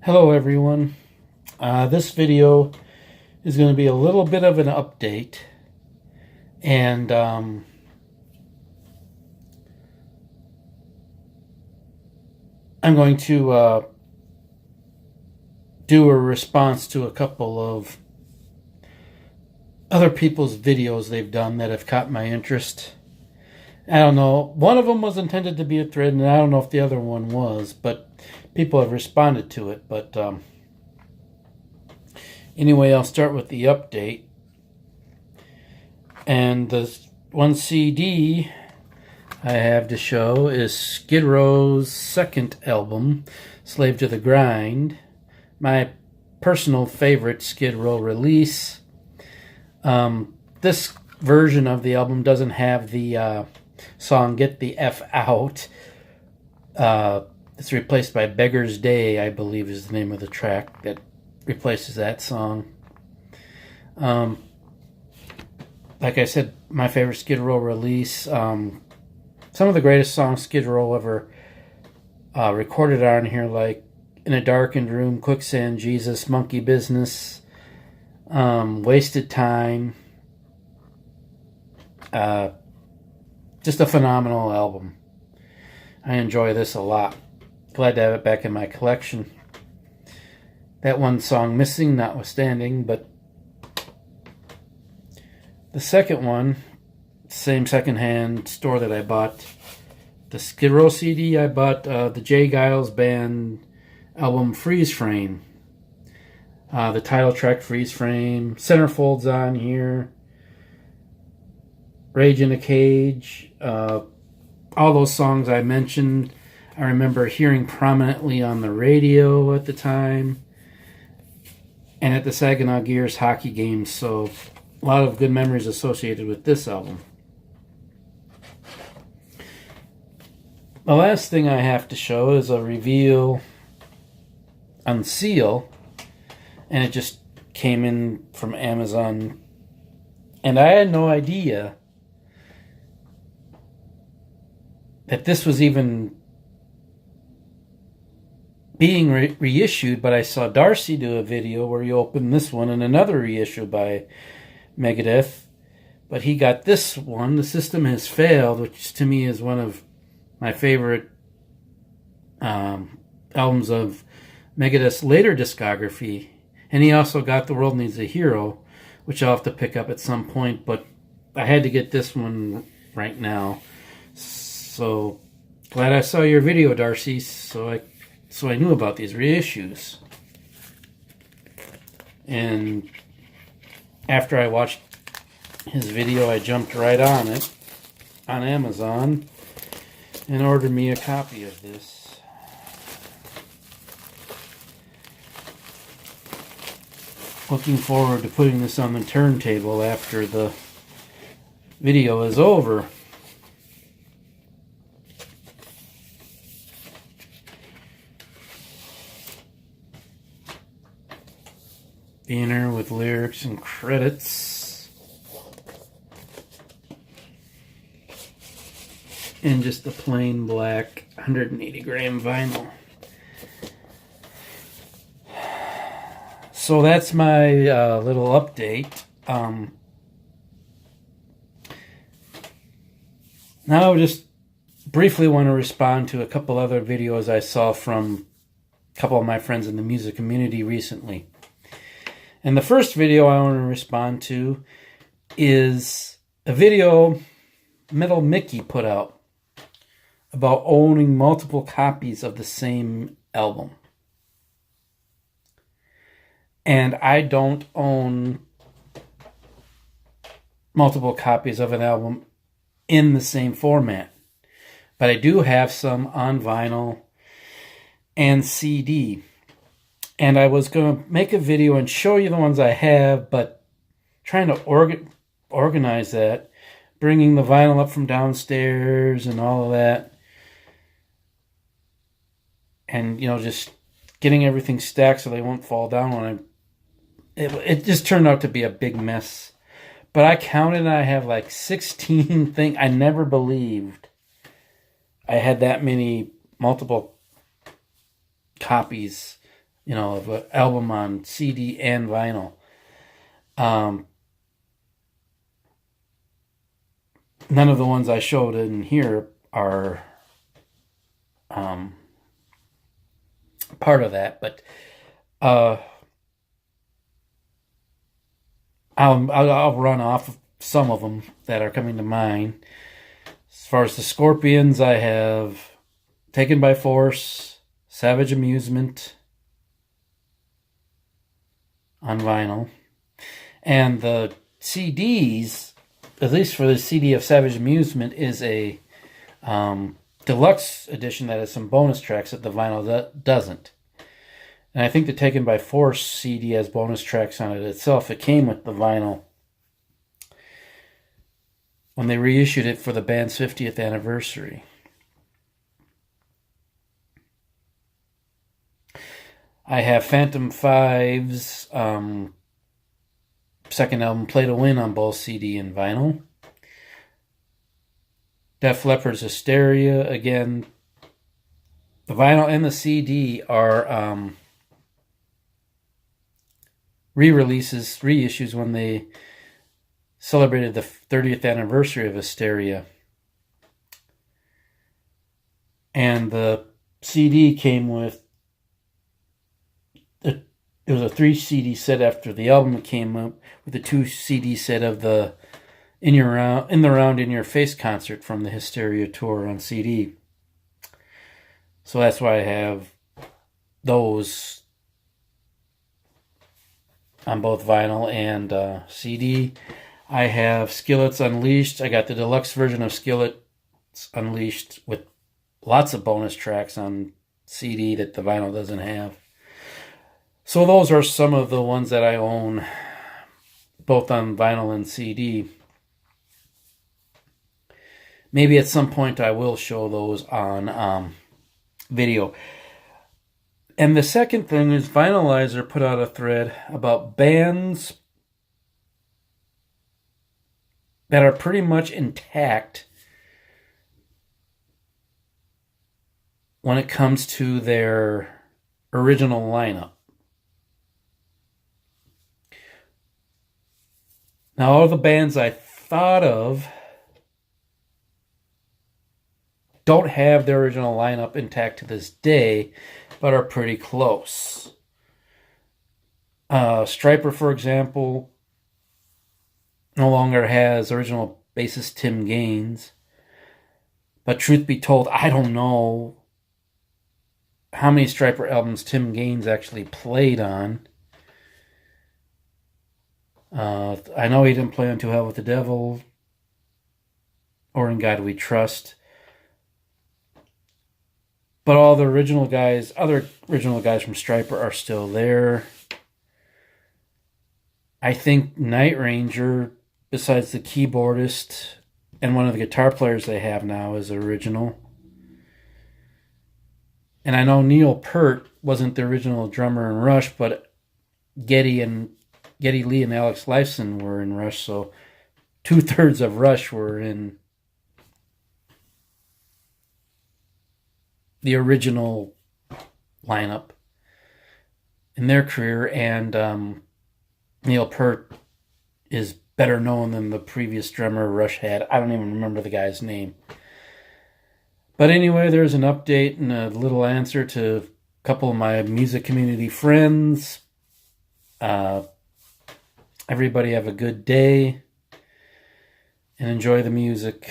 Hello everyone. This video is going to be a little bit of an update, and I'm going to do a response to a couple of other people's videos they've done that have caught my interest. I don't know, one of them was intended to be a thread, and I don't know if the other one was, but people have responded to it. But anyway, I'll start with the update. And the one CD I have to show is Skid Row's second album, Slave to the Grind. My personal favorite Skid Row release. This version of the album doesn't have the song Get the F Out. It's replaced by Beggar's Day, I believe is the name of the track that replaces that song. Like I said, my favorite Skid Row release. Some of the greatest songs Skid Row ever recorded are in here, like In a Darkened Room, Quicksand Jesus, Monkey Business, Wasted Time. Just a phenomenal album. I enjoy this a lot. Glad to have it back in my collection. That one song missing, notwithstanding, but the second one, same secondhand store that I bought, the Skid Row CD, I bought the J. Geils Band album Freeze Frame. The title track Freeze Frame, Centerfold's on here, Rage in a Cage, all those songs I mentioned, I remember hearing prominently on the radio at the time and at the Saginaw Gears hockey games, so a lot of good memories associated with this album. The last thing I have to show is a reveal on Seal, and it just came in from Amazon, and I had no idea that this was even being reissued, but I saw Darcy do a video where he opened this one and another reissue by Megadeth, but he got this one, The System Has Failed, which to me is one of my favorite albums of Megadeth's later discography. And he also got The World Needs a Hero, which I'll have to pick up at some point, but I had to get this one right now. So glad I saw your video, Darcy, so I knew about these reissues. And after I watched his video, I jumped right on it on Amazon and ordered me a copy of this. Looking forward to putting this on the turntable after the video is over. Banner with lyrics and credits. And just the plain black 180 gram vinyl. So that's my little update. Now I just briefly want to respond to a couple other videos I saw from a couple of my friends in the music community recently. And the first video I want to respond to is a video Metal Mickey put out about owning multiple copies of the same album. And I don't own multiple copies of an album in the same format. But I do have some on vinyl and CD. And I was going to make a video and show you the ones I have, but trying to organize that, bringing the vinyl up from downstairs and all of that. And, you know, just getting everything stacked so they won't fall down when it just turned out to be a big mess. But I counted and I have like 16 things. I never believed I had that many multiple copies of an album on CD and vinyl. None of the ones I showed in here are part of that, but I'll run off some of them that are coming to mind. As far as the Scorpions, I have Taken by Force, Savage Amusement on vinyl, and the CDs, at least for the CD of Savage Amusement, is a deluxe edition that has some bonus tracks that the vinyl doesn't. And I think the Taken by Force CD has bonus tracks on it itself. It came with the vinyl when they reissued it for the band's 50th anniversary. I have Phantom 5's second album, Play to Win, on both CD and vinyl. Def Leppard's Hysteria, again, the vinyl and the CD are re-releases, reissues when they celebrated the 30th anniversary of Hysteria. And the CD came with, it was a 3 CD set after the album came up, with a 2 CD set of the In the Round in Your Face concert from the Hysteria tour on CD. So that's why I have those on both vinyl and CD. I have Skillet's Unleashed. I got the deluxe version of Skillet's Unleashed with lots of bonus tracks on CD that the vinyl doesn't have. So those are some of the ones that I own, both on vinyl and CD. Maybe at some point I will show those on video. And the second thing is Vinylizer put out a thread about bands that are pretty much intact when it comes to their original lineup. Now, all the bands I thought of don't have their original lineup intact to this day, but are pretty close. Stryper, for example, no longer has original bassist Tim Gaines. But truth be told, I don't know how many Stryper albums Tim Gaines actually played on. I know he didn't play on To Hell with the Devil or In God We Trust. But all the original guys, other original guys from Stryper are still there. I think Night Ranger, besides the keyboardist and one of the guitar players they have now, is original. And I know Neil Peart wasn't the original drummer in Rush, but Geddy Lee and Alex Lifeson were in Rush, so 2/3 of Rush were in the original lineup in their career, and Neil Peart is better known than the previous drummer Rush had. I don't even remember the guy's name. But anyway, there's an update and a little answer to a couple of my music community friends. Everybody have a good day and enjoy the music.